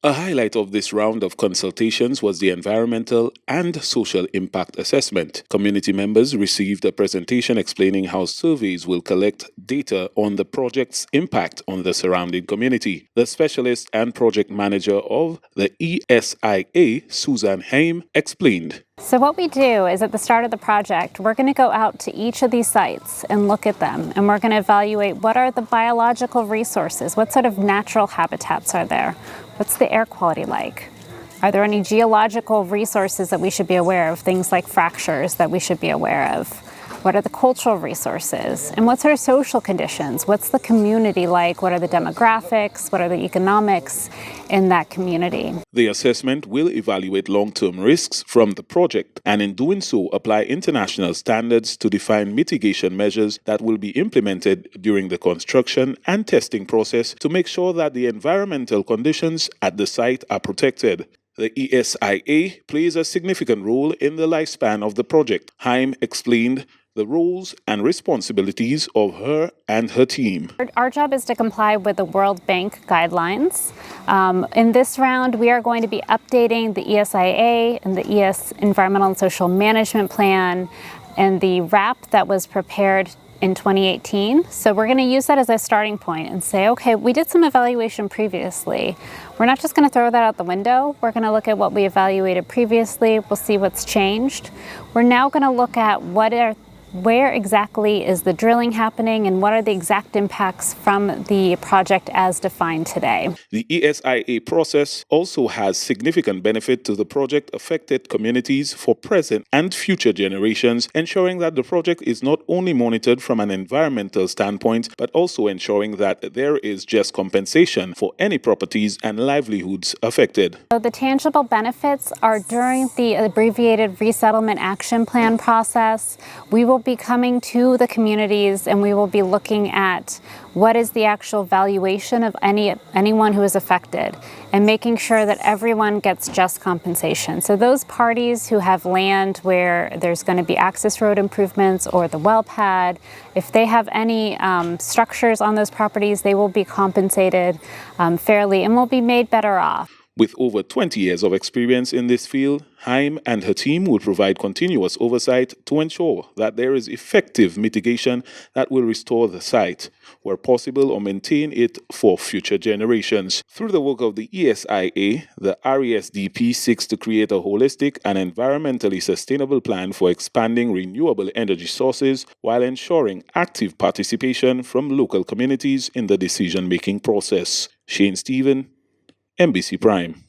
A highlight of this round of consultations was the environmental and social impact assessment. Community members received a presentation explaining how surveys will collect data on the project's impact on the surrounding community. The specialist and project manager of the ESIA, Susan Haim, explained. So what we do is at the start of the project, we're going to go out to each of these sites and look at them, and we're going to evaluate what are the biological resources, what sort of natural habitats are there, what's the air quality like, are there any geological resources that we should be aware of, things like fractures that we should be aware of, what are the cultural resources, and what's our social conditions, what's the community like, what are the demographics, what are the economics in that community. The assessment will evaluate long-term risks from the project and in doing so apply international standards to define mitigation measures that will be implemented during the construction and testing process to make sure that the environmental conditions at the site are protected. The ESIA plays a significant role in the lifespan of the project. Haim explained the roles and responsibilities of her and her team. Our job is to comply with the World Bank guidelines. In this round, we are going to be updating the ESIA and the ES Environmental and Social Management Plan and the RAP that was prepared in 2018. So we're going to use that as a starting point and say, okay, we did some evaluation previously. We're not just going to throw that out the window. We're going to look at what we evaluated previously. We'll see what's changed. We're now going to look at where exactly is the drilling happening and what are the exact impacts from the project as defined today. The ESIA process also has significant benefit to the project affected communities for present and future generations, ensuring that the project is not only monitored from an environmental standpoint, but also ensuring that there is just compensation for any properties and livelihoods affected. So the tangible benefits are during the abbreviated resettlement action plan process. We will be coming to the communities and we will be looking at what is the actual valuation of anyone who is affected and making sure that everyone gets just compensation. So those parties who have land where there's going to be access road improvements or the well pad, if they have any structures on those properties, they will be compensated fairly and will be made better off. With over 20 years of experience in this field, Haim and her team will provide continuous oversight to ensure that there is effective mitigation that will restore the site, where possible, or maintain it for future generations. Through the work of the ESIA, the RESDP seeks to create a holistic and environmentally sustainable plan for expanding renewable energy sources while ensuring active participation from local communities in the decision-making process. Shane Stephen, NBC Prime.